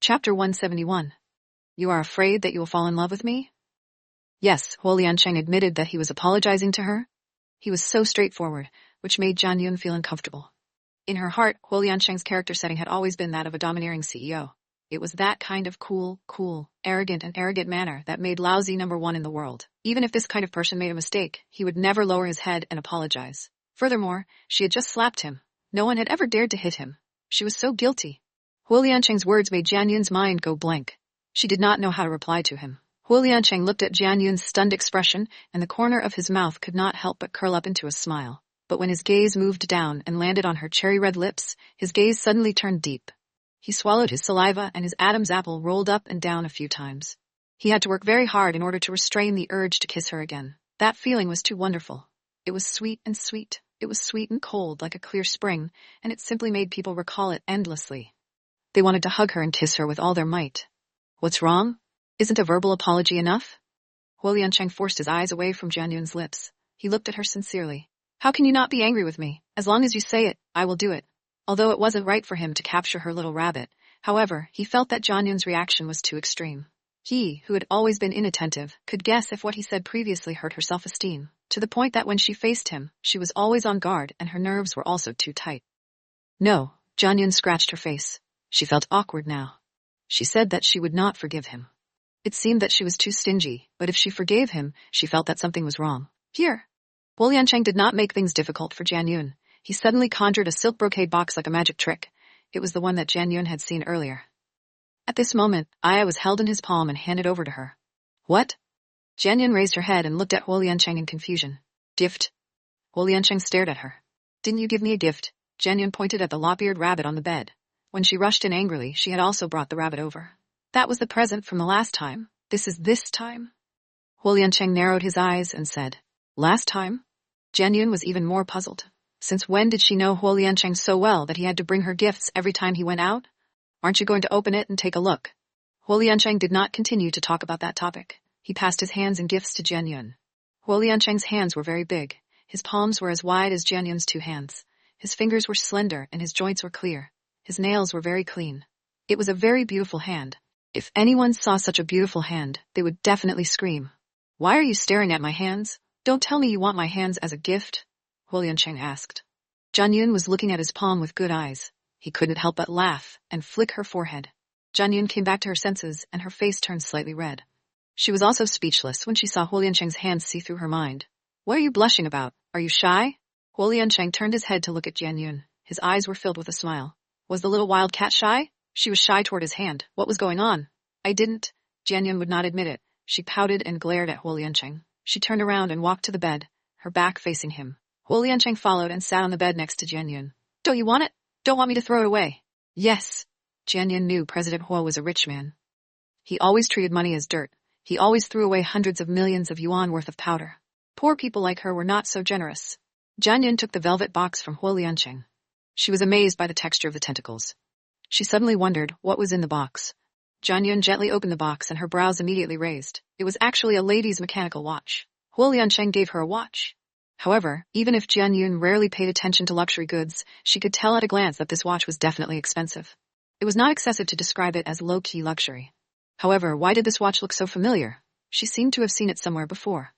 Chapter 171. You are afraid that you will fall in love with me? Yes, Huo Liancheng admitted that he was apologizing to her. He was so straightforward, which made Jian Yun feel uncomfortable. In her heart, Huo Liancheng's character setting had always been that of a domineering CEO. It was that kind of cool, arrogant manner that made Lao Zi #1 in the world. Even if this kind of person made a mistake, he would never lower his head and apologize. Furthermore, she had just slapped him. No one had ever dared to hit him. She was so guilty. Huo Liancheng's words made Jian Yun's mind go blank. She did not know how to reply to him. Huo Liancheng looked at Jian Yun's stunned expression, and the corner of his mouth could not help but curl up into a smile. But when his gaze moved down and landed on her cherry-red lips, his gaze suddenly turned deep. He swallowed his saliva and his Adam's apple rolled up and down a few times. He had to work very hard in order to restrain the urge to kiss her again. That feeling was too wonderful. It was sweet and sweet. It was sweet and cold like a clear spring, and it simply made people recall it endlessly. They wanted to hug her and kiss her with all their might. What's wrong? Isn't a verbal apology enough? Huo Liancheng forced his eyes away from Jian Yun's lips. He looked at her sincerely. How can you not be angry with me? As long as you say it, I will do it. Although it wasn't right for him to capture her little rabbit, however, he felt that Jian Yun's reaction was too extreme. He, who had always been inattentive, could guess if what he said previously hurt her self-esteem, to the point that when she faced him, she was always on guard and her nerves were also too tight. No, Jian Yun scratched her face. She felt awkward now. She said that she would not forgive him. It seemed that she was too stingy, but if she forgave him, she felt that something was wrong. Here. Huo Liancheng did not make things difficult for Jian Yun. He suddenly conjured a silk brocade box like a magic trick. It was the one that Jian Yun had seen earlier. At this moment, Aya was held in his palm and handed over to her. What? Jian Yun raised her head and looked at Huo Liancheng in confusion. Gift? Huo Liancheng stared at her. Didn't you give me a gift? Jian Yun pointed at the lop-eared rabbit on the bed. When she rushed in angrily, she had also brought the rabbit over. That was the present from the last time. This is this time? Huo Liancheng narrowed his eyes and said, Last time? Jian Yun was even more puzzled. Since when did she know Huo Liancheng so well that he had to bring her gifts every time he went out? Aren't you going to open it and take a look? Huo Liancheng did not continue to talk about that topic. He passed his hands and gifts to Jian Yun. Huo Liancheng's hands were very big. His palms were as wide as Jian Yun's 2 hands. His fingers were slender and his joints were clear. His nails were very clean. It was a very beautiful hand. If anyone saw such a beautiful hand, they would definitely scream. Why are you staring at my hands? Don't tell me you want my hands as a gift? Huo Liancheng asked. Jian Yun was looking at his palm with good eyes. He couldn't help but laugh and flick her forehead. Jian Yun came back to her senses and her face turned slightly red. She was also speechless when she saw Huo Liancheng's hands see through her mind. What are you blushing about? Are you shy? Huo Liancheng turned his head to look at Jian Yun. His eyes were filled with a smile. Was the little wild cat shy? She was shy toward his hand. What was going on? I didn't. Jian Yun would not admit it. She pouted and glared at Huo Liancheng. She turned around and walked to the bed, her back facing him. Huo Liancheng followed and sat on the bed next to Jian Yun. Don't you want it? Don't want me to throw it away? Yes. Jian Yun knew President Huo was a rich man. He always treated money as dirt. He always threw away hundreds of millions of yuan worth of powder. Poor people like her were not so generous. Jian Yun took the velvet box from Huo Liancheng. She was amazed by the texture of the tentacles. She suddenly wondered what was in the box. Jian Yun gently opened the box and her brows immediately raised. It was actually a lady's mechanical watch. Huo Liancheng gave her a watch. However, even if Jian Yun rarely paid attention to luxury goods, she could tell at a glance that this watch was definitely expensive. It was not excessive to describe it as low-key luxury. However, why did this watch look so familiar? She seemed to have seen it somewhere before.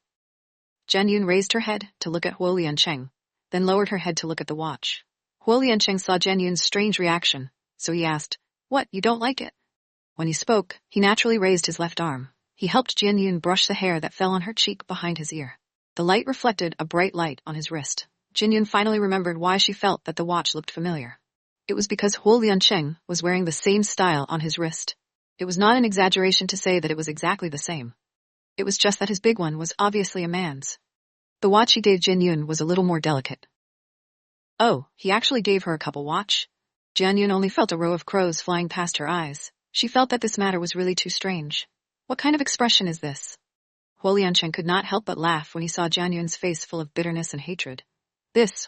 Jian Yun raised her head to look at Huo Liancheng, then lowered her head to look at the watch. Huo Liancheng saw Jian Yun's strange reaction, so he asked, What, you don't like it? When he spoke, he naturally raised his left arm. He helped Jian Yun brush the hair that fell on her cheek behind his ear. The light reflected a bright light on his wrist. Jian Yun finally remembered why she felt that the watch looked familiar. It was because Huo Liancheng was wearing the same style on his wrist. It was not an exaggeration to say that it was exactly the same. It was just that his big one was obviously a man's. The watch he gave Jian Yun was a little more delicate. Oh, he actually gave her a couple watch? Jian Yun only felt a row of crows flying past her eyes. She felt that this matter was really too strange. What kind of expression is this? Huo Liancheng could not help but laugh when he saw Jian Yun's face full of bitterness and hatred.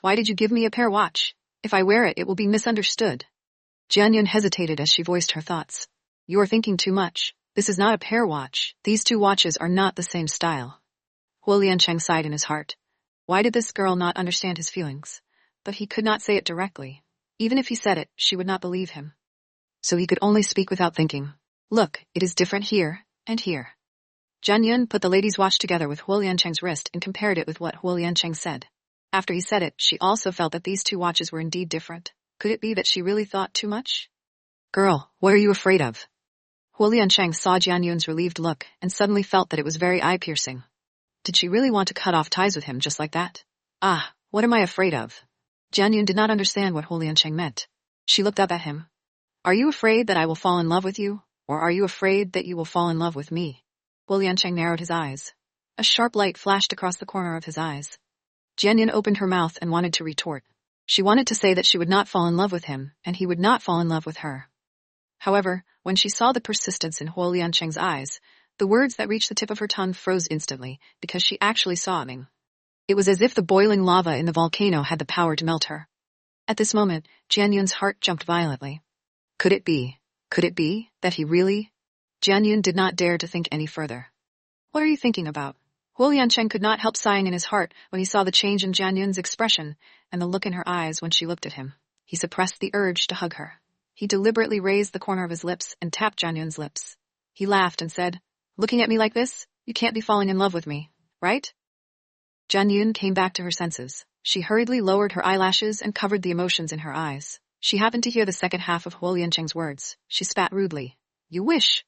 Why did you give me a pair watch? If I wear it, it will be misunderstood. Jian Yun hesitated as she voiced her thoughts. You are thinking too much. This is not a pair watch. These 2 watches are not the same style. Huo Liancheng sighed in his heart. Why did this girl not understand his feelings? But he could not say it directly. Even if he said it, she would not believe him. so he could only speak without thinking. Look, it is different here, and here. Jian Yun put the lady's watch together with Huo Liancheng's wrist and compared it with what Huo Liancheng said. After he said it, she also felt that these two watches were indeed different. Could it be that she really thought too much? Girl, what are you afraid of? Huo Liancheng saw Jian Yun's relieved look and suddenly felt that it was very eye-piercing. Did she really want to cut off ties with him just like that? Ah, what am I afraid of? Jian Yun did not understand what Huo Liancheng meant. She looked up at him. Are you afraid that I will fall in love with you, or are you afraid that you will fall in love with me? Huo Liancheng narrowed his eyes. A sharp light flashed across the corner of his eyes. Jian Yun opened her mouth and wanted to retort. She wanted to say that she would not fall in love with him, and he would not fall in love with her. However, when she saw the persistence in Huo Liancheng's eyes, the words that reached the tip of her tongue froze instantly, because she actually saw Ming. It was as if the boiling lava in the volcano had the power to melt her. At this moment, Jian Yun's heart jumped violently. Could it be that he really? Jian Yun did not dare to think any further. What are you thinking about? Huo Liancheng could not help sighing in his heart when he saw the change in Jian Yun's expression and the look in her eyes when she looked at him. He suppressed the urge to hug her. He deliberately raised the corner of his lips and tapped Jian Yun's lips. He laughed and said, "Looking at me like this, you can't be falling in love with me, right?" Jian Yun came back to her senses. She hurriedly lowered her eyelashes and covered the emotions in her eyes. She happened to hear the second half of Huo Liancheng's words. She spat rudely. "You wish?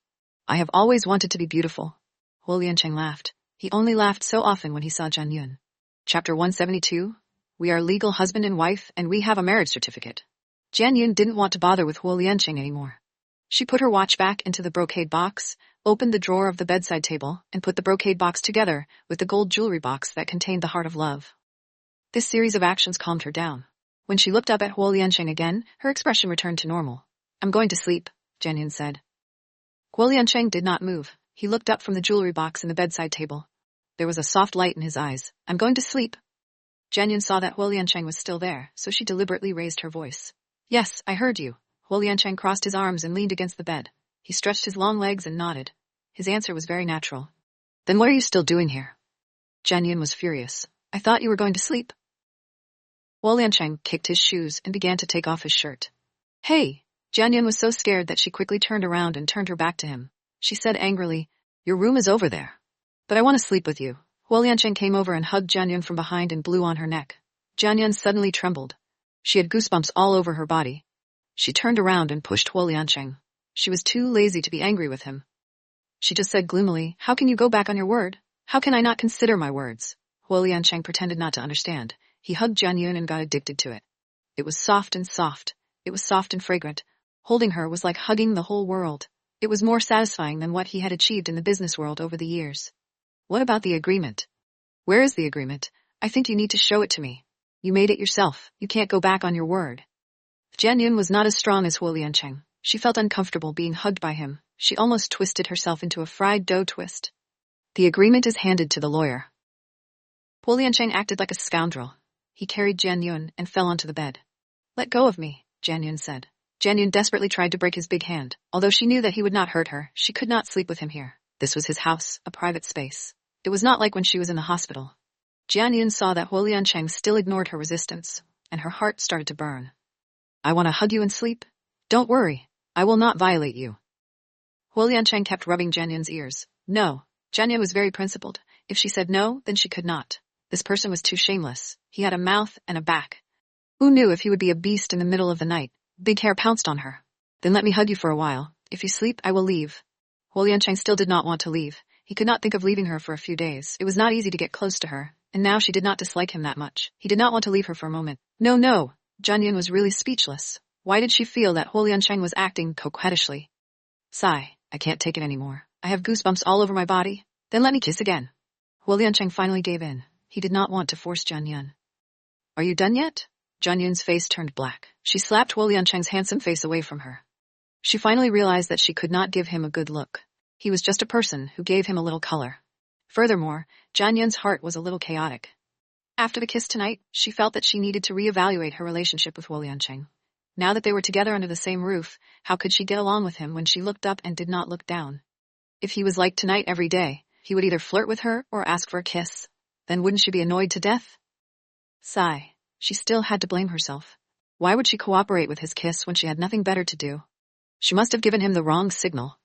I have always wanted to be beautiful." Huo Liancheng laughed. He only laughed so often when he saw Jian Yun. Chapter 172. We are legal husband and wife, and we have a marriage certificate. Jian Yun didn't want to bother with Huo Liancheng anymore. She put her watch back into the brocade box, opened the drawer of the bedside table, and put the brocade box together with the gold jewelry box that contained the heart of love. This series of actions calmed her down. When she looked up at Huo Liancheng again, her expression returned to normal. "I'm going to sleep," Jian Yun said. Huo Liancheng did not move. He looked up from the jewelry box in the bedside table. There was a soft light in his eyes. "I'm going to sleep." Jian Yun saw that Huo Liancheng was still there, so she deliberately raised her voice. "Yes, I heard you." Huo Liancheng crossed his arms and leaned against the bed. He stretched his long legs and nodded. His answer was very natural. "Then what are you still doing here?" Jian Yun was furious. "I thought you were going to sleep." Huo Liancheng kicked his shoes and began to take off his shirt. "Hey!" Jian Yun was so scared that she quickly turned around and turned her back to him. She said angrily, "Your room is over there. But I want to sleep with you." Huo Liancheng came over and hugged Jian Yun from behind and blew on her neck. Jian Yun suddenly trembled. She had goosebumps all over her body. She turned around and pushed Huo Liancheng. She was too lazy to be angry with him. She just said gloomily, "How can you go back on your word? How can I not consider my words?" Huo Liancheng pretended not to understand. He hugged Jian Yun and got addicted to it. It was soft and soft. It was soft and fragrant. Holding her was like hugging the whole world. It was more satisfying than what he had achieved in the business world over the years. "What about the agreement?" "Where is the agreement? I think you need to show it to me. You made it yourself. You can't go back on your word." Jian Yun was not as strong as Huo Liancheng. She felt uncomfortable being hugged by him. She almost twisted herself into a fried dough twist. "The agreement is handed to the lawyer." Huo Liancheng acted like a scoundrel. He carried Jian Yun and fell onto the bed. "Let go of me," Jian Yun said. Jian Yun desperately tried to break his big hand. Although she knew that he would not hurt her, she could not sleep with him here. This was his house, a private space. It was not like when she was in the hospital. Jian Yun saw that Huo Liancheng still ignored her resistance, and her heart started to burn. "I want to hug you and sleep. Don't worry. I will not violate you." Huo Liancheng kept rubbing Jian Yun's ears. No. Jian Yun was very principled. If she said no, then she could not. This person was too shameless. He had a mouth and a back. Who knew if he would be a beast in the middle of the night? Big Hair pounced on her. "Then let me hug you for a while. If you sleep, I will leave." Huo Liancheng still did not want to leave. He could not think of leaving her for a few days. It was not easy to get close to her, and now she did not dislike him that much. He did not want to leave her for a moment. No. Jian Yun was really speechless. Why did she feel that Huo Liancheng was acting coquettishly? "Sigh, I can't take it anymore. I have goosebumps all over my body. Then let me kiss again." Huo Liancheng finally gave in. He did not want to force Jian Yun. "Are you done yet?" Jian Yun's face turned black. She slapped Huo Liancheng's handsome face away from her. She finally realized that she could not give him a good look. He was just a person who gave him a little color. Furthermore, Jian Yun's heart was a little chaotic. After the kiss tonight, she felt that she needed to reevaluate her relationship with Huo Liancheng. Now that they were together under the same roof, how could she get along with him when she looked up and did not look down? If he was like tonight every day, he would either flirt with her or ask for a kiss. Then wouldn't she be annoyed to death? Sigh. She still had to blame herself. Why would she cooperate with his kiss when she had nothing better to do? She must have given him the wrong signal.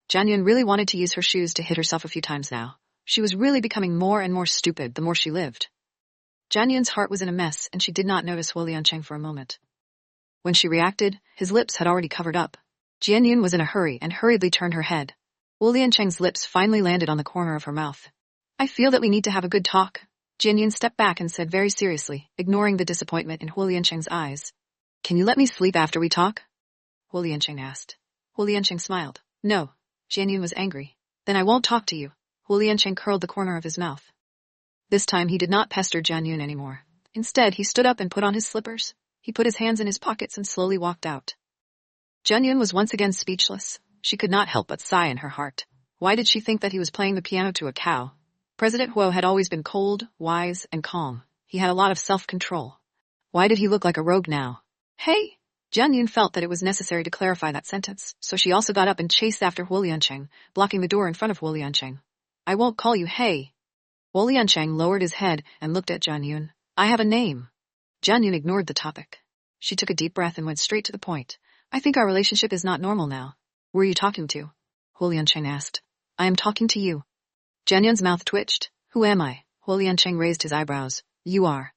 Jianyun really wanted to use her shoes to hit herself a few times now. She was really becoming more and more stupid the more she lived. Jianyun's heart was in a mess, and she did not notice Huo Liancheng for a moment. When she reacted, his lips had already covered up. Jianyun was in a hurry and hurriedly turned her head. Huo Liancheng's lips finally landed on the corner of her mouth. I feel that we need to have a good talk. Jianyun stepped back and said very seriously, ignoring the disappointment in Huo Liancheng's eyes. Can you let me sleep after we talk? Huo Liancheng asked. Huo Liancheng smiled. No. Jianyun was angry. Then I won't talk to you. Huo Liancheng curled the corner of his mouth. This time he did not pester Jianyun anymore. Instead, he stood up and put on his slippers. He put his hands in his pockets and slowly walked out. Jianyun was once again speechless. She could not help but sigh in her heart. Why did she think that he was playing the piano to a cow? President Huo had always been cold, wise, and calm. He had a lot of self-control. Why did he look like a rogue now? Hey! Jianyun felt that it was necessary to clarify that sentence, so she also got up and chased after Huo Liancheng, blocking the door in front of Huo Liancheng. I won't call you hey. Huo Liancheng lowered his head and looked at Jianyun. I have a name. Jianyun ignored the topic. She took a deep breath and went straight to the point. I think our relationship is not normal now. Who are you talking to? Huo Liancheng asked. I am talking to you. Jianyun's mouth twitched. Who am I? Huo Liancheng raised his eyebrows. You are.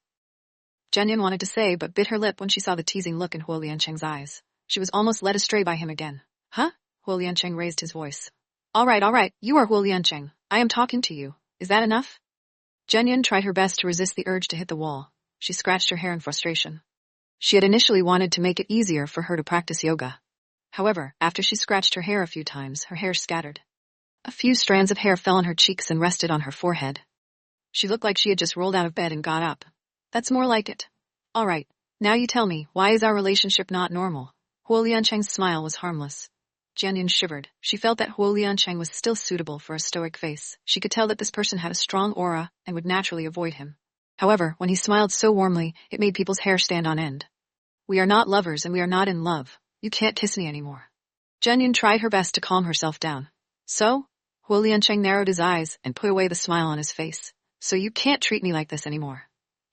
Jianyun wanted to say but bit her lip when she saw the teasing look in Huo Liancheng's eyes. She was almost led astray by him again. Huh? Huo Liancheng raised his voice. All right, you are Huo Liancheng. I am talking to you. Is that enough? Jianyun tried her best to resist the urge to hit the wall. She scratched her hair in frustration. She had initially wanted to make it easier for her to practice yoga. However, after she scratched her hair a few times, her hair scattered. A few strands of hair fell on her cheeks and rested on her forehead. She looked like she had just rolled out of bed and got up. That's more like it. All right, now you tell me, why is our relationship not normal? Huo Liancheng's smile was harmless. Jianyun shivered. She felt that Huo Liancheng was still suitable for a stoic face. She could tell that this person had a strong aura and would naturally avoid him. However, when he smiled so warmly, it made people's hair stand on end. We are not lovers and we are not in love. You can't kiss me anymore. Jianyun tried her best to calm herself down. So? Huo Liancheng narrowed his eyes and put away the smile on his face. So you can't treat me like this anymore.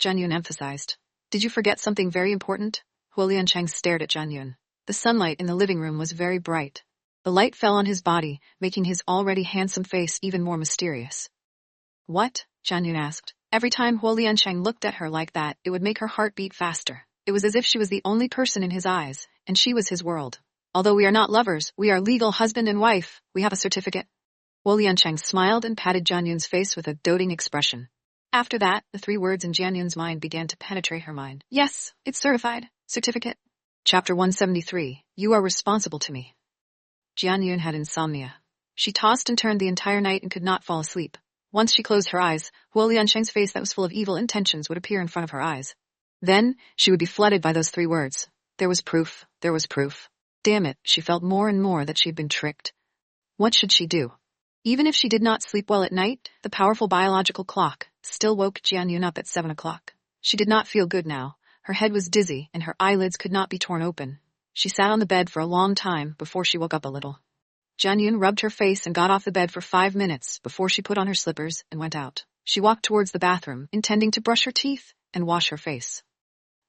Jianyun emphasized. Did you forget something very important? Huo Liancheng stared at Jianyun. The sunlight in the living room was very bright. The light fell on his body, making his already handsome face even more mysterious. What? Jianyun asked. Every time Huo Liancheng looked at her like that, it would make her heart beat faster. It was as if she was the only person in his eyes, and she was his world. Although we are not lovers, we are legal husband and wife. We have a certificate. Huo Liancheng smiled and patted Jianyun's face with a doting expression. After that, the three words in Jianyun's mind began to penetrate her mind. Yes, it's certified. Certificate. Chapter 173. You are responsible to me. Jianyun had insomnia. She tossed and turned the entire night and could not fall asleep. Once she closed her eyes, Huo Liancheng's face that was full of evil intentions would appear in front of her eyes. Then, she would be flooded by those three words. There was proof. There was proof. Damn it, she felt more and more that she had been tricked. What should she do? Even if she did not sleep well at night, the powerful biological clock still woke Jianyun up at 7 o'clock. She did not feel good now. Her head was dizzy and her eyelids could not be torn open. She sat on the bed for a long time before she woke up a little. Jianyun rubbed her face and got off the bed for 5 minutes before she put on her slippers and went out. She walked towards the bathroom, intending to brush her teeth and wash her face.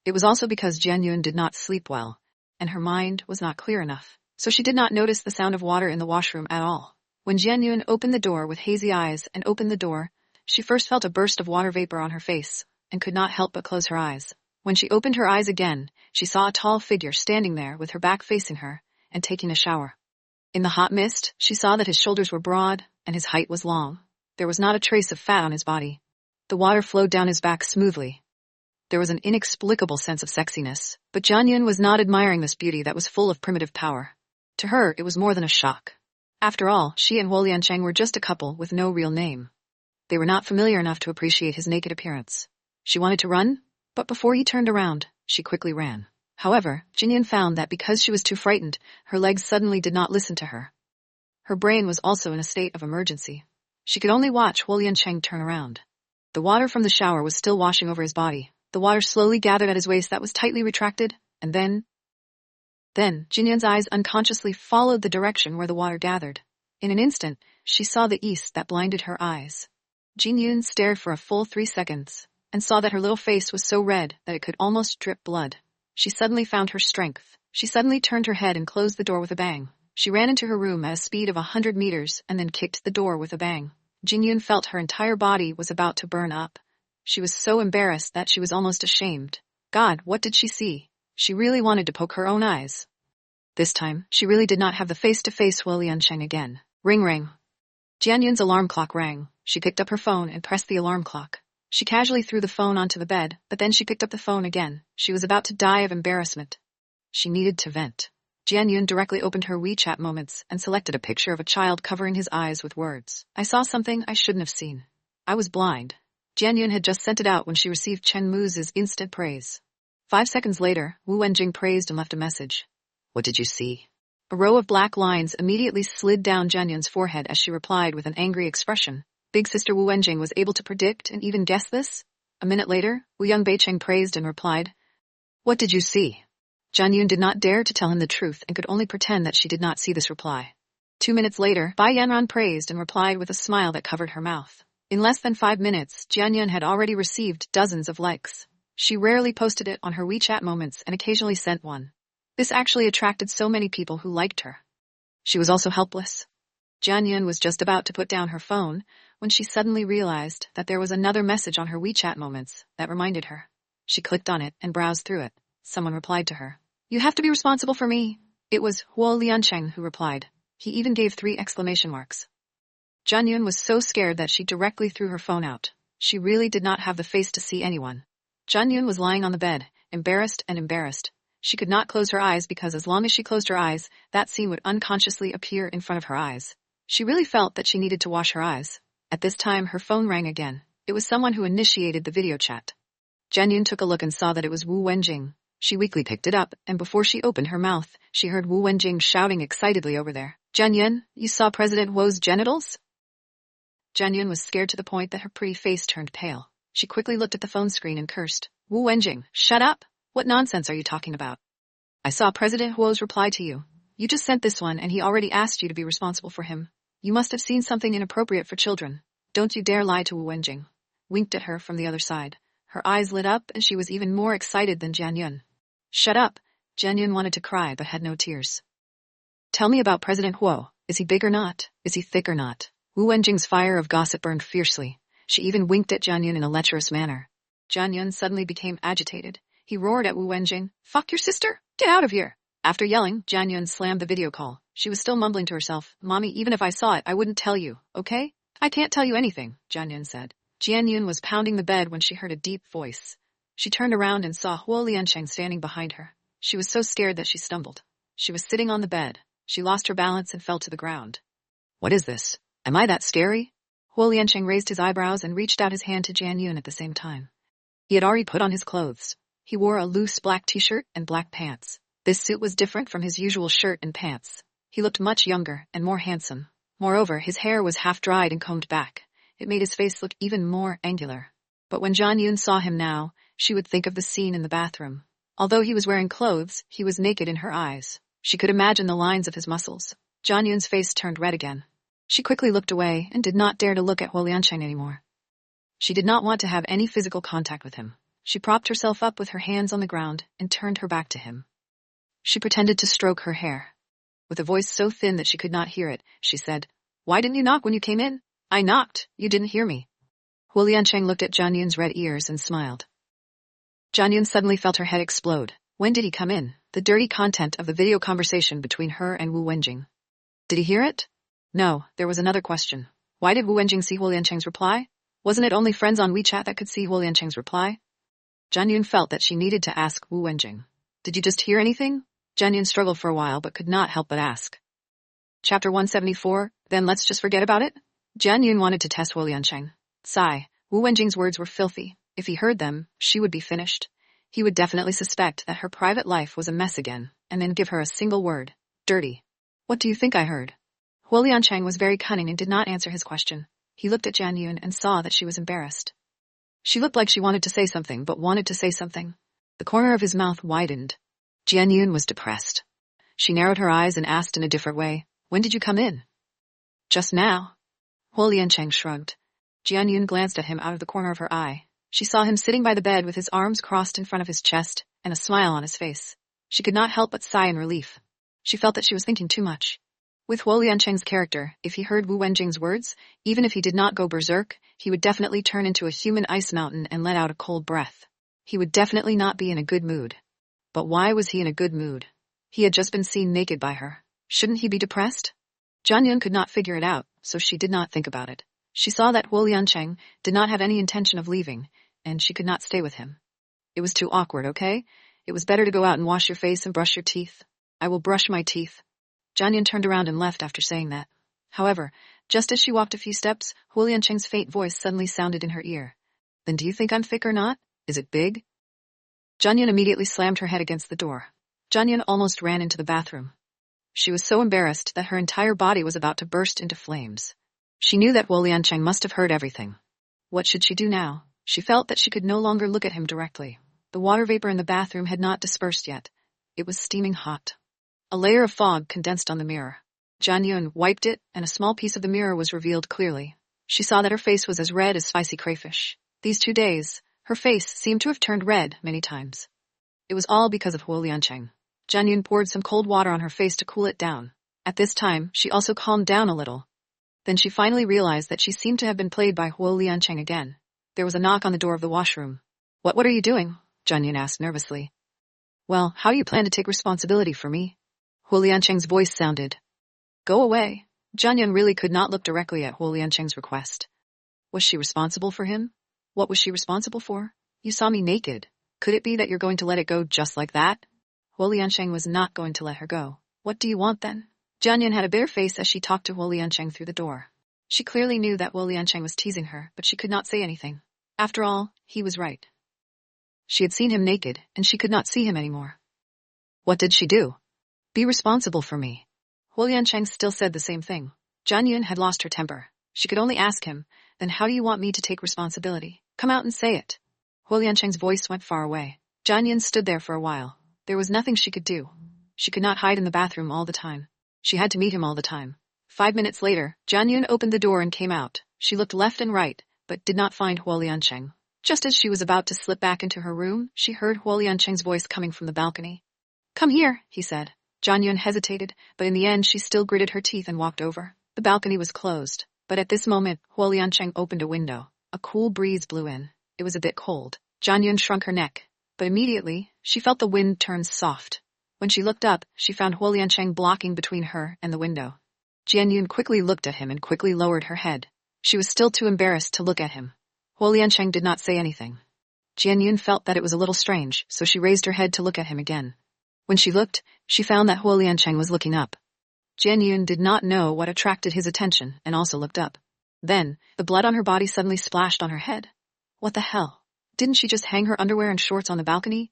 It was also because Jianyun did not sleep well, and her mind was not clear enough, so she did not notice the sound of water in the washroom at all. When Jianyun opened the door with hazy eyes and opened the door, she first felt a burst of water vapor on her face, and could not help but close her eyes. When she opened her eyes again, she saw a tall figure standing there with her back facing her, and taking a shower. In the hot mist, she saw that his shoulders were broad, and his height was long. There was not a trace of fat on his body. The water flowed down his back smoothly. There was an inexplicable sense of sexiness, but Jianyun was not admiring this beauty that was full of primitive power. To her, it was more than a shock. After all, she and Huo Liancheng were just a couple with no real name. They were not familiar enough to appreciate his naked appearance. She wanted to run, but before he turned around, she quickly ran. However, Jianyun found that because she was too frightened, her legs suddenly did not listen to her. Her brain was also in a state of emergency. She could only watch Huo Liancheng turn around. The water from the shower was still washing over his body. The water slowly gathered at his waist that was tightly retracted, and then Jianyun's eyes unconsciously followed the direction where the water gathered. In an instant, she saw the east that blinded her eyes. Jianyun stared for a full 3 seconds, and saw that her little face was so red that it could almost drip blood. She suddenly found her strength. She suddenly turned her head and closed the door with a bang. She ran into her room at a speed of 100 meters and then kicked the door with a bang. Jingyun felt her entire body was about to burn up. She was so embarrassed that she was almost ashamed. God, what did she see? She really wanted to poke her own eyes. This time, she really did not have the face to face Huo Liancheng again. Ring ring. Jianyun's alarm clock rang. She picked up her phone and pressed the alarm clock. She casually threw the phone onto the bed, but then she picked up the phone again. She was about to die of embarrassment. She needed to vent. Jianyun directly opened her WeChat moments and selected a picture of a child covering his eyes with words. I saw something I shouldn't have seen. I was blind. Jianyun had just sent it out when she received Chen Mu's instant praise. 5 seconds later, Wu Wenjing praised and left a message. What did you see? A row of black lines immediately slid down Jianyun's forehead as she replied with an angry expression. Big sister Wu Wenjing was able to predict and even guess this? A minute later, Wu Yongbeicheng praised and replied. What did you see? Jianyun did not dare to tell him the truth and could only pretend that she did not see this reply. 2 minutes later, Bai Yanran praised and replied with a smile that covered her mouth. In less than 5 minutes, Jianyun had already received dozens of likes. She rarely posted it on her WeChat moments and occasionally sent one. This actually attracted so many people who liked her. She was also helpless. Jianyun was just about to put down her phone when she suddenly realized that there was another message on her WeChat moments that reminded her. She clicked on it and browsed through it. Someone replied to her. You have to be responsible for me. It was Huo Liancheng who replied. He even gave 3 exclamation marks. Jianyun was so scared that she directly threw her phone out. She really did not have the face to see anyone. Jianyun was lying on the bed, embarrassed and embarrassed. She could not close her eyes because as long as she closed her eyes, that scene would unconsciously appear in front of her eyes. She really felt that she needed to wash her eyes. At this time, her phone rang again. It was someone who initiated the video chat. Jianyun took a look and saw that it was Wu Wenjing. She weakly picked it up, and before she opened her mouth, she heard Wu Wenjing shouting excitedly over there. Jianyun, you saw President Huo's genitals? Jianyun was scared to the point that her pretty face turned pale. She quickly looked at the phone screen and cursed. Wu Wenjing, shut up! What nonsense are you talking about? I saw President Huo's reply to you. You just sent this one and he already asked you to be responsible for him. You must have seen something inappropriate for children. Don't you dare lie to Wu Wenjing. Winked at her from the other side. Her eyes lit up and she was even more excited than Jianyun. Shut up! Jianyun wanted to cry but had no tears. Tell me about President Huo. Is he big or not? Is he thick or not? Wu Wenjing's fire of gossip burned fiercely. She even winked at Jianyun in a lecherous manner. Jianyun suddenly became agitated. He roared at Wu Wenjing. Fuck your sister? Get out of here! After yelling, Jianyun slammed the video call. She was still mumbling to herself. Mommy, even if I saw it, I wouldn't tell you, okay? I can't tell you anything, Jianyun said. Jianyun was pounding the bed when she heard a deep voice. She turned around and saw Huo Liancheng standing behind her. She was so scared that she stumbled. She was sitting on the bed. She lost her balance and fell to the ground. What is this? Am I that scary? Huo Liancheng raised his eyebrows and reached out his hand to Jianyun at the same time. He had already put on his clothes. He wore a loose black t-shirt and black pants. This suit was different from his usual shirt and pants. He looked much younger and more handsome. Moreover, his hair was half dried and combed back. It made his face look even more angular. But when Jianyun saw him now, she would think of the scene in the bathroom. Although he was wearing clothes, he was naked in her eyes. She could imagine the lines of his muscles. Jianyun's face turned red again. She quickly looked away and did not dare to look at Huo Liancheng anymore. She did not want to have any physical contact with him. She propped herself up with her hands on the ground and turned her back to him. She pretended to stroke her hair. With a voice so thin that she could not hear it, she said, Why didn't you knock when you came in? I knocked. You didn't hear me. Huo Liancheng looked at Jianyun's red ears and smiled. Jianyun suddenly felt her head explode. When did he come in? The dirty content of the video conversation between her and Wu Wenjing. Did he hear it? No, there was another question. Why did Wu Wenjing see Huo Liancheng's reply? Wasn't it only friends on WeChat that could see Huo Liancheng's reply? Jianyun felt that she needed to ask Wu Wenjing. Did you just hear anything? Jianyun struggled for a while but could not help but ask. Chapter 174, then let's just forget about it? Jianyun wanted to test Huo Liancheng. Sigh, Wu Wenjing's words were filthy. If he heard them, she would be finished. He would definitely suspect that her private life was a mess again, and then give her a single word. Dirty. What do you think I heard? Huo Liancheng was very cunning and did not answer his question. He looked at Jianyun and saw that she was embarrassed. She looked like she wanted to say something but wanted to say something. The corner of his mouth widened. Jianyun was depressed. She narrowed her eyes and asked in a different way, When did you come in? Just now. Huo Liancheng shrugged. Jianyun glanced at him out of the corner of her eye. She saw him sitting by the bed with his arms crossed in front of his chest, and a smile on his face. She could not help but sigh in relief. She felt that she was thinking too much. With Huo Liancheng's character, if he heard Wu Wenjing's words, even if he did not go berserk, he would definitely turn into a human ice mountain and let out a cold breath. He would definitely not be in a good mood. But why was he in a good mood? He had just been seen naked by her. Shouldn't he be depressed? Zhan Yun could not figure it out, so she did not think about it. She saw that Huo Liancheng did not have any intention of leaving, and she could not stay with him. It was too awkward, okay? It was better to go out and wash your face and brush your teeth. I will brush my teeth. Zhan Yun turned around and left after saying that. However, just as she walked a few steps, Huo Liancheng's faint voice suddenly sounded in her ear. Then do you think I'm thick or not? Is it big? Zhan Yun immediately slammed her head against the door. Zhan Yun almost ran into the bathroom. She was so embarrassed that her entire body was about to burst into flames. She knew that Huo Liancheng must have heard everything. What should she do now? She felt that she could no longer look at him directly. The water vapor in the bathroom had not dispersed yet. It was steaming hot. A layer of fog condensed on the mirror. Zhan Yun wiped it, and a small piece of the mirror was revealed clearly. She saw that her face was as red as spicy crayfish. These 2 days, her face seemed to have turned red many times. It was all because of Huo Liancheng. Zhan Yun poured some cold water on her face to cool it down. At this time, she also calmed down a little. Then she finally realized that she seemed to have been played by Huo Liancheng again. There was a knock on the door of the washroom. What are you doing? Zhan Yun asked nervously. Well, how do you plan to take responsibility for me? Huo Liancheng's voice sounded. Go away. Zhan Yun really could not look directly at Huo Liancheng's request. Was she responsible for him? What was she responsible for? You saw me naked. Could it be that you're going to let it go just like that? Huo Liancheng was not going to let her go. What do you want then? Zhan Yun had a bitter face as she talked to Huo Liancheng through the door. She clearly knew that Huo Liancheng was teasing her, but she could not say anything. After all, he was right. She had seen him naked, and she could not see him anymore. What did she do? Be responsible for me. Huo Liancheng still said the same thing. Zhan Yun had lost her temper. She could only ask him, then how do you want me to take responsibility? Come out and say it. Huo Liancheng's voice went far away. Zhan Yun stood there for a while. There was nothing she could do. She could not hide in the bathroom all the time. She had to meet him all the time. 5 minutes later, Zhan Yun opened the door and came out. She looked left and right, but did not find Huo Liancheng. Just as she was about to slip back into her room, she heard Huo Liancheng's voice coming from the balcony. Come here, he said. Zhan Yun hesitated, but in the end she still gritted her teeth and walked over. The balcony was closed, but at this moment, Huo Liancheng opened a window. A cool breeze blew in. It was a bit cold. Zhan Yun shrunk her neck, but immediately, she felt the wind turn soft. When she looked up, she found Huo Liancheng blocking between her and the window. Zhan Yun quickly looked at him and quickly lowered her head. She was still too embarrassed to look at him. Huo Liancheng did not say anything. Zhan Yun felt that it was a little strange, so she raised her head to look at him again. When she looked, she found that Huo Liancheng was looking up. Zhan Yun did not know what attracted his attention and also looked up. Then, the blood on her body suddenly splashed on her head. What the hell? Didn't she just hang her underwear and shorts on the balcony?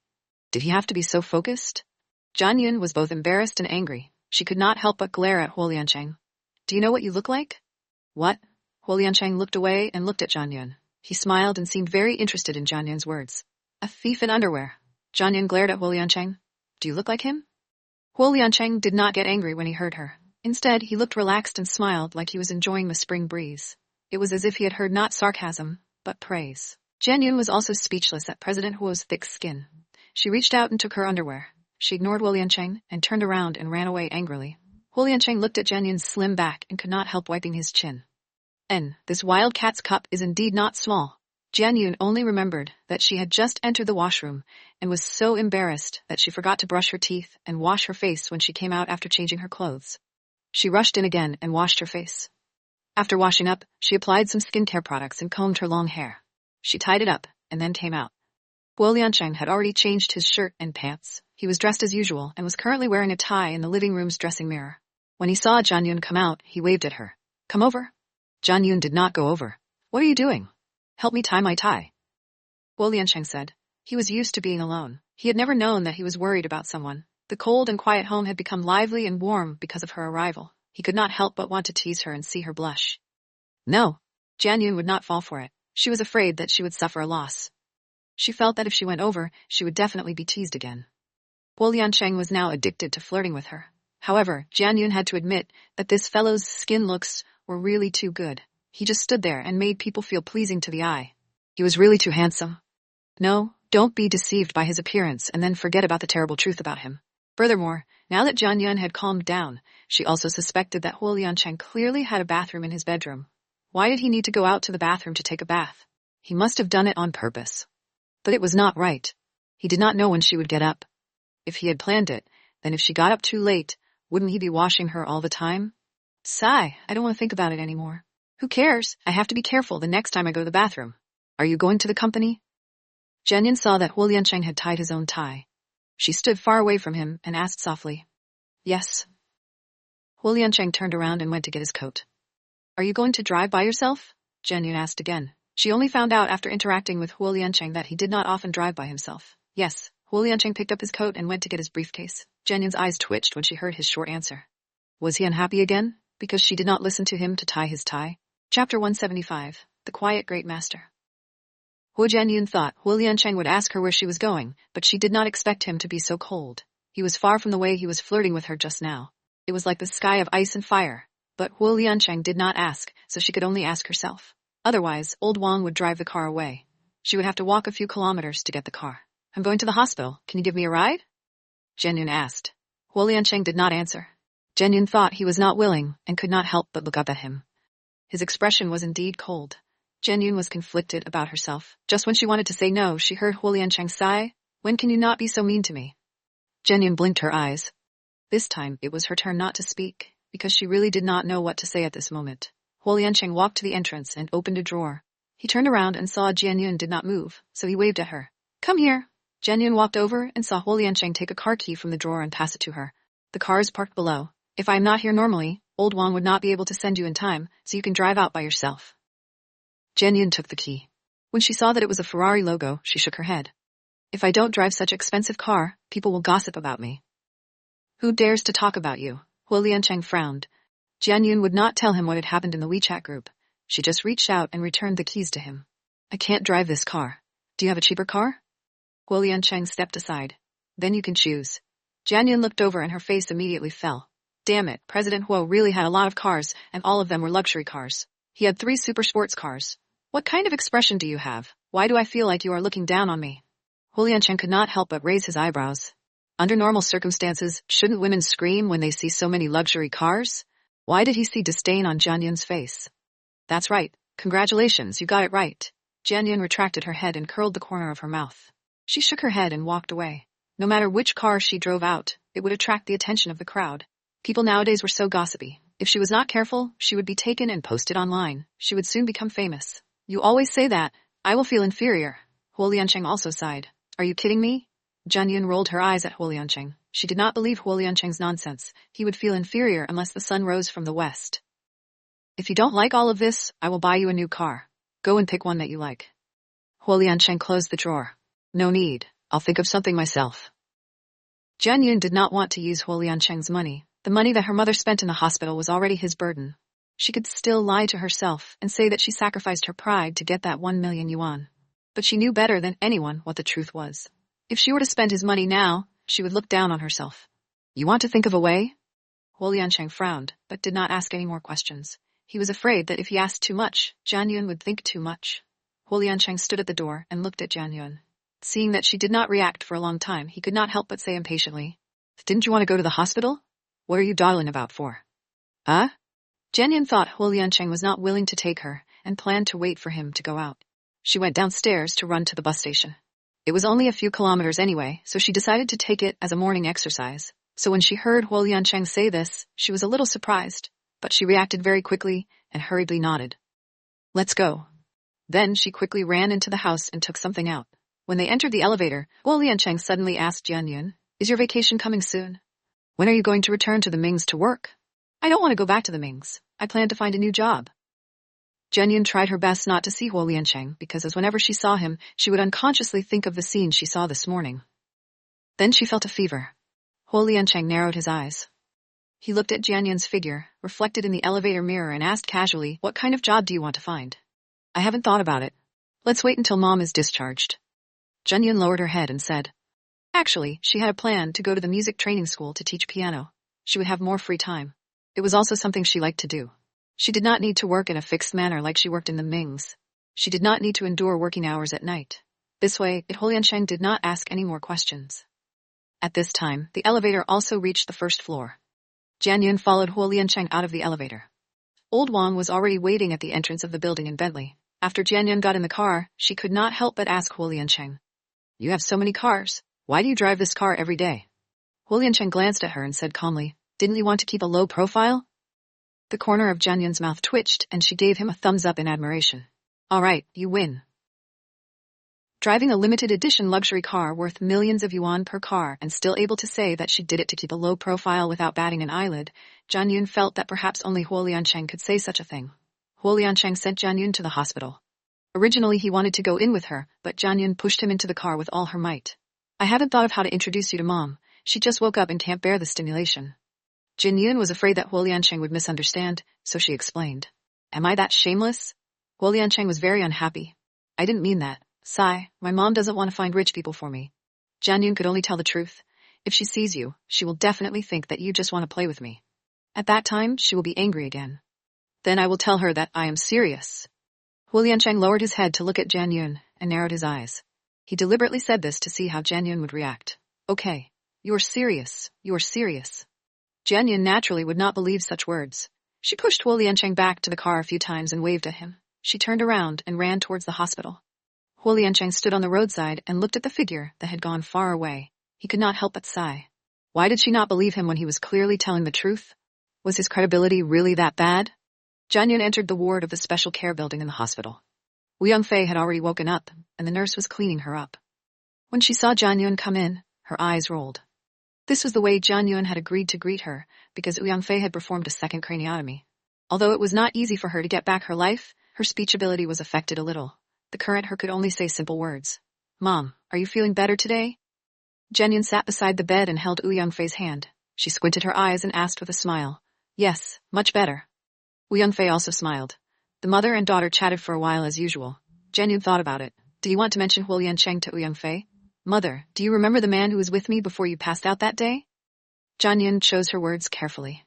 Did he have to be so focused? Zhan Yun was both embarrassed and angry. She could not help but glare at Huo Liancheng. Do you know what you look like? What? Huo Liancheng looked away and looked at Zhan Yun. He smiled and seemed very interested in Zhan Yun's words. A thief in underwear. Zhan Yun glared at Huo Liancheng. Do you look like him? Huo Liancheng did not get angry when he heard her. Instead, he looked relaxed and smiled like he was enjoying the spring breeze. It was as if he had heard not sarcasm, but praise. Zhan Yun was also speechless at President Huo's thick skin. She reached out and took her underwear. She ignored Huo Liancheng and turned around and ran away angrily. Huo Liancheng looked at Zhan Yun's slim back and could not help wiping his chin. This wildcat's cup is indeed not small. Zhan Yun only remembered that she had just entered the washroom and was so embarrassed that she forgot to brush her teeth and wash her face when she came out after changing her clothes. She rushed in again and washed her face. After washing up, she applied some skincare products and combed her long hair. She tied it up and then came out. Huo Liancheng had already changed his shirt and pants. He was dressed as usual and was currently wearing a tie in the living room's dressing mirror. When he saw Zhan Yun come out, he waved at her. Come over. Zhan Yun did not go over. What are you doing? Help me tie my tie. Huo Liancheng said. He was used to being alone. He had never known that he was worried about someone. The cold and quiet home had become lively and warm because of her arrival. He could not help but want to tease her and see her blush. No. Zhan Yun would not fall for it. She was afraid that she would suffer a loss. She felt that if she went over, she would definitely be teased again. Huo Liancheng was now addicted to flirting with her. However, Zhan Yun had to admit that this fellow's skin looks were really too good. He just stood there and made people feel pleasing to the eye. He was really too handsome. No, Don't be deceived by his appearance and then forget about the terrible truth about him. Furthermore, now that Jian Yun had calmed down, she also suspected that Huo Liancheng clearly had a bathroom in his bedroom. Why did he need to go out to the bathroom to take a bath? He must have done it on purpose. But it was not right. He did not know when she would get up. If he had planned it, then if she got up too late, wouldn't he be washing her all the time? Sigh, I don't want to think about it anymore. Who cares? I have to be careful the next time I go to the bathroom. Are you going to the company? Jian Yun saw that Huo Liancheng had tied his own tie. She stood far away from him and asked softly, Yes. Huo Liancheng turned around and went to get his coat. Are you going to drive by yourself? Jian Yun asked again. She only found out after interacting with Huo Liancheng that he did not often drive by himself. Yes. Huo Liancheng picked up his coat and went to get his briefcase. Jian Yun's eyes twitched when she heard his short answer. Was he unhappy again? Because she did not listen to him to tie his tie? Chapter 175. The Quiet Great Master. Jian Yun thought Huo Liancheng would ask her where she was going, but she did not expect him to be so cold. He was far from the way he was flirting with her just now. It was like the sky of ice and fire. But Huo Liancheng did not ask, so she could only ask herself. Otherwise, old Wang would drive the car away. She would have to walk a few kilometers to get the car. I'm going to the hospital. Can you give me a ride? Jian Yun asked. Huo Liancheng did not answer. Jian Yun thought he was not willing and could not help but look up at him. His expression was indeed cold. Jian Yun was conflicted about herself. Just when she wanted to say no, she heard Huo Liancheng sigh, When can you not be so mean to me? Jian Yun blinked her eyes. This time, it was her turn not to speak, because she really did not know what to say at this moment. Huo Liancheng walked to the entrance and opened a drawer. He turned around and saw Jian Yun did not move, so he waved at her. Come here. Jian Yun walked over and saw Huo Liancheng take a car key from the drawer and pass it to her. The car is parked below. If I am not here normally, old Wang would not be able to send you in time, so you can drive out by yourself. Jian Yun took the key. When she saw that it was a Ferrari logo, she shook her head. If I don't drive such expensive car, people will gossip about me. Who dares to talk about you? Huo Liancheng frowned. Jian Yun would not tell him what had happened in the WeChat group. She just reached out and returned the keys to him. I can't drive this car. Do you have a cheaper car? Huo Liancheng stepped aside. Then you can choose. Jian Yun looked over and her face immediately fell. Damn it, President Huo really had a lot of cars, and all of them were luxury cars. He had 3 super sports cars. What kind of expression do you have? Why do I feel like you are looking down on me? Huo Liancheng could not help but raise his eyebrows. Under normal circumstances, shouldn't women scream when they see so many luxury cars? Why did he see disdain on Jian Yun's face? That's right. Congratulations, you got it right. Jian Yun retracted her head and curled the corner of her mouth. She shook her head and walked away. No matter which car she drove out, it would attract the attention of the crowd. People nowadays were so gossipy. If she was not careful, she would be taken and posted online. She would soon become famous. You always say that. I will feel inferior. Huo Liancheng also sighed. Are you kidding me? Jian Yun rolled her eyes at Huo Liancheng. She did not believe Huo Liancheng's nonsense. He would feel inferior unless the sun rose from the west. If you don't like all of this, I will buy you a new car. Go and pick one that you like. Huo Liancheng closed the drawer. No need. I'll think of something myself. Jian Yun did not want to use Huo Liancheng's money. The money that her mother spent in the hospital was already his burden. She could still lie to herself and say that she sacrificed her pride to get that 1 million yuan. But she knew better than anyone what the truth was. If she were to spend his money now, she would look down on herself. You want to think of a way? Huo Liancheng frowned, but did not ask any more questions. He was afraid that if he asked too much, Jian Yun would think too much. Huo Liancheng stood at the door and looked at Jian Yun. Seeing that she did not react for a long time, he could not help but say impatiently, Didn't you want to go to the hospital? What are you dawdling about for? Huh? Jian Yun thought Huo Liancheng was not willing to take her and planned to wait for him to go out. She went downstairs to run to the bus station. It was only a few kilometers anyway, so she decided to take it as a morning exercise. So when she heard Huo Liancheng say this, she was a little surprised, but she reacted very quickly and hurriedly nodded. Let's go. Then she quickly ran into the house and took something out. When they entered the elevator, Huo Liancheng suddenly asked Jian Yun, Is your vacation coming soon? When are you going to return to the Mings to work? I don't want to go back to the Mings. I plan to find a new job. Jian Yun tried her best not to see Huo Liancheng because as whenever she saw him, she would unconsciously think of the scene she saw this morning. Then she felt a fever. Huo Liancheng narrowed his eyes. He looked at Jian Yun's figure, reflected in the elevator mirror, and asked casually, What kind of job do you want to find? I haven't thought about it. Let's wait until Mom is discharged. Jian Yun lowered her head and said, Actually, she had a plan to go to the music training school to teach piano. She would have more free time. It was also something she liked to do. She did not need to work in a fixed manner like she worked in the Mings. She did not need to endure working hours at night. This way, Huo Liancheng did not ask any more questions. At this time, the elevator also reached the first floor. Jian Yun followed Huo Liancheng out of the elevator. Old Wang was already waiting at the entrance of the building in Bentley. After Jian Yun got in the car, she could not help but ask Huo Liancheng, "You have so many cars. Why do you drive this car every day?" Huo Liancheng glanced at her and said calmly, "Didn't you want to keep a low profile?" The corner of Jian Yun's mouth twitched and she gave him a thumbs up in admiration. "All right, you win." Driving a limited edition luxury car worth millions of yuan per car and still able to say that she did it to keep a low profile without batting an eyelid, Jian Yun felt that perhaps only Huo Liancheng could say such a thing. Huo Liancheng sent Jian Yun to the hospital. Originally he wanted to go in with her, but Jian Yun pushed him into the car with all her might. "I haven't thought of how to introduce you to Mom. She just woke up and can't bear the stimulation." Jian Yun was afraid that Huo Liancheng would misunderstand, so she explained. "Am I that shameless?" Huo Liancheng was very unhappy. "I didn't mean that. Sigh, my mom doesn't want to find rich people for me." Jian Yun could only tell the truth. "If she sees you, she will definitely think that you just want to play with me. At that time, she will be angry again. Then I will tell her that I am serious." Huo Liancheng lowered his head to look at Jian Yun and narrowed his eyes. He deliberately said this to see how Jian Yun would react. "Okay, you're serious, you're serious." Jian Yun naturally would not believe such words. She pushed Huo Liancheng back to the car a few times and waved at him. She turned around and ran towards the hospital. Huo Liancheng stood on the roadside and looked at the figure that had gone far away. He could not help but sigh. Why did she not believe him when he was clearly telling the truth? Was his credibility really that bad? Jian Yun entered the ward of the special care building in the hospital. Wu Yongfei had already woken up, and the nurse was cleaning her up. When she saw Jian Yun come in, her eyes rolled. This was the way Jian Yun had agreed to greet her, because Wu Yongfei had performed a second craniotomy. Although it was not easy for her to get back her life, her speech ability was affected a little. The current her could only say simple words. "Mom, are you feeling better today?" Jian Yun sat beside the bed and held Wu Yongfei's hand. She squinted her eyes and asked with a smile. "Yes, much better." Wu Yongfei also smiled. The mother and daughter chatted for a while as usual. Jian Yun thought about it. Did he want to mention Huo Liancheng to Wu Yongfei? "Mother, do you remember the man who was with me before you passed out that day?" Jian Yun chose her words carefully.